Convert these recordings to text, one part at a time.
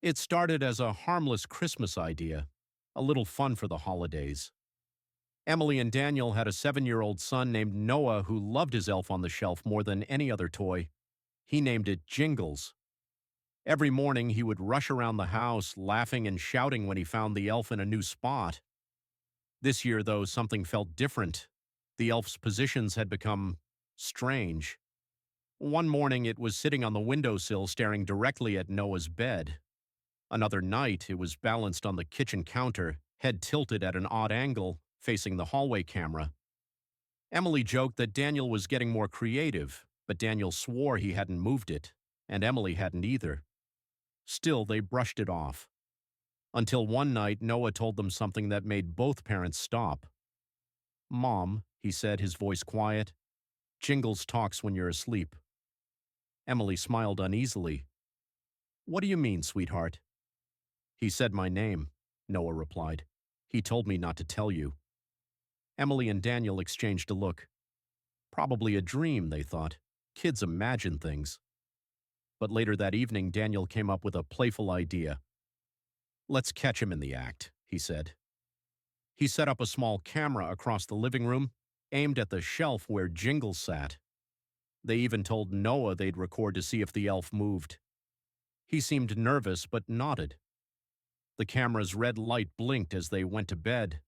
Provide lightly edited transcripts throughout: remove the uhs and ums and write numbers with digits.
It started as a harmless Christmas idea, a little fun for the holidays. Emily and Daniel had a 7-year-old son named Noah who loved his elf on the shelf more than any other toy. He named it Jingles. Every morning he would rush around the house, laughing and shouting when he found the elf in a new spot. This year, though, something felt different. The elf's positions had become strange. One morning it was sitting on the windowsill staring directly at Noah's bed. Another night it was balanced on the kitchen counter, head tilted at an odd angle, facing the hallway camera. Emily joked that Daniel was getting more creative, but Daniel swore he hadn't moved it, and Emily hadn't either. Still, they brushed it off. Until one night, Noah told them something that made both parents stop. "Mom," he said, his voice quiet, "Jingles talks when you're asleep." Emily smiled uneasily. "What do you mean, sweetheart?" "He said my name," Noah replied. "He told me not to tell you." Emily and Daniel exchanged a look. Probably a dream, they thought. Kids imagine things. But later that evening, Daniel came up with a playful idea. "Let's catch him in the act," he said. He set up a small camera across the living room, aimed at the shelf where Jingles sat. They even told Noah they'd record to see if the elf moved. He seemed nervous but nodded. The camera's red light blinked as they went to bed.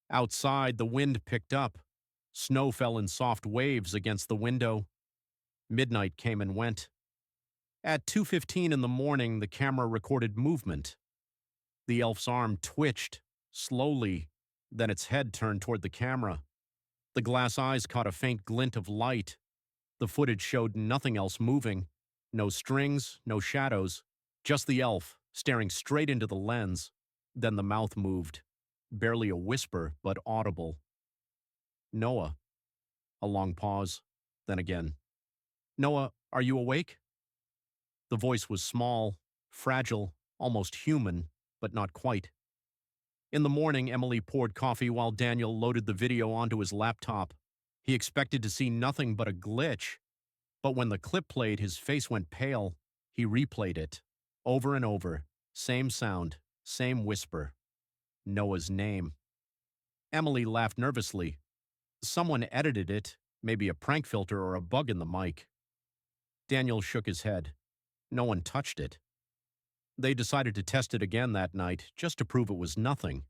Outside, the wind picked up. Snow fell in soft waves against the window. Midnight came and went. At 2:15 in the morning, the camera recorded movement. The elf's arm twitched, slowly, then its head turned toward the camera. The glass eyes caught a faint glint of light. The footage showed nothing else moving. No strings, no shadows, just the elf, staring straight into the lens. Then the mouth moved. Barely a whisper, but audible. "Noah." A long pause, then again. "Noah, are you awake?" The voice was small, fragile, almost human, but not quite. In the morning, Emily poured coffee while Daniel loaded the video onto his laptop. He expected to see nothing but a glitch. But when the clip played, his face went pale. He replayed it, over and over. Same sound, same whisper. Noah's name. Emily laughed nervously. Someone edited it, maybe a prank filter or a bug in the mic. Daniel shook his head. No one touched it. They decided to test it again that night, just to prove it was nothing.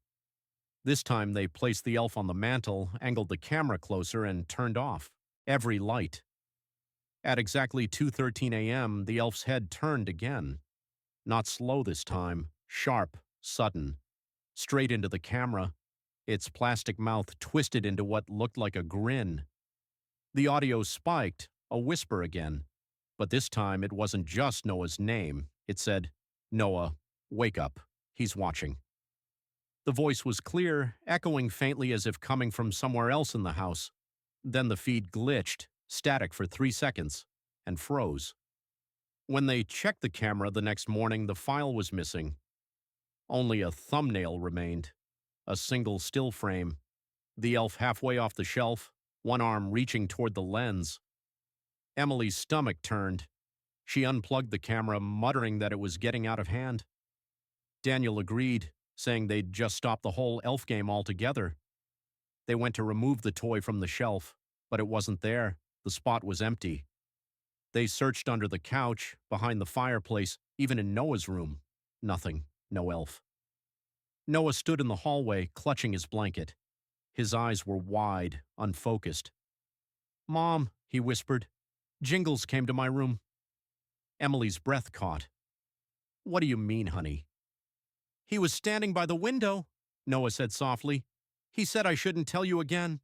This time they placed the elf on the mantel, angled the camera closer, and turned off every light. At exactly 2:13 a.m., the elf's head turned again. Not slow this time, sharp, sudden. Straight into the camera, its plastic mouth twisted into what looked like a grin. The audio spiked, a whisper again. But this time it wasn't just Noah's name. It said, "Noah, wake up. He's watching." The voice was clear, echoing faintly as if coming from somewhere else in the house. Then the feed glitched, static for 3 seconds, and froze. When they checked the camera the next morning, the file was missing. Only a thumbnail remained, a single still frame, the elf halfway off the shelf, one arm reaching toward the lens. Emily's stomach turned. She unplugged the camera, muttering that it was getting out of hand. Daniel agreed, saying they'd just stop the whole elf game altogether. They went to remove the toy from the shelf, but it wasn't there. The spot was empty. They searched under the couch, behind the fireplace, even in Noah's room. Nothing. No elf. Noah stood in the hallway, clutching his blanket. His eyes were wide, unfocused. "Mom," he whispered, "Jingles came to my room." Emily's breath caught. "What do you mean, honey?" "He was standing by the window," Noah said softly. "He said I shouldn't tell you again."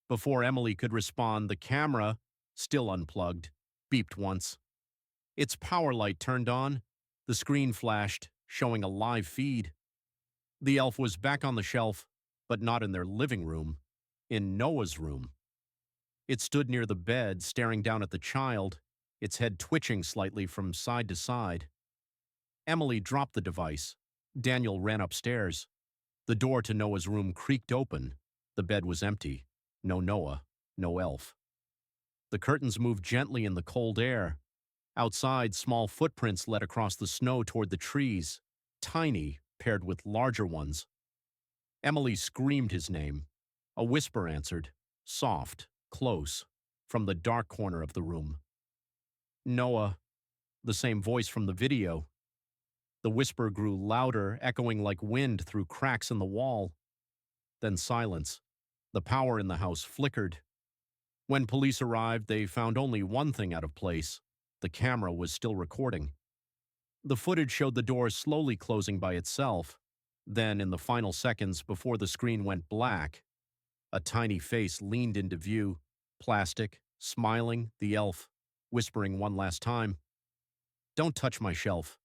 Before Emily could respond, the camera, still unplugged, beeped once. Its power light turned on. The screen flashed, showing a live feed. The elf was back on the shelf, but not in their living room, in Noah's room. It stood near the bed, staring down at the child, its head twitching slightly from side to side. Emily dropped the device. Daniel ran upstairs. The door to Noah's room creaked open. The bed was empty. No Noah, no elf. The curtains moved gently in the cold air. Outside, small footprints led across the snow toward the trees, tiny paired with larger ones. Emily screamed his name. A whisper answered, soft, close, from the dark corner of the room. Noah, the same voice from the video. The whisper grew louder, echoing like wind through cracks in the wall. Then silence. The power in the house flickered. When police arrived, they found only one thing out of place. The camera was still recording. The footage showed the door slowly closing by itself. Then, in the final seconds before the screen went black, a tiny face leaned into view, plastic, smiling, the elf, whispering one last time, "Don't touch my shelf."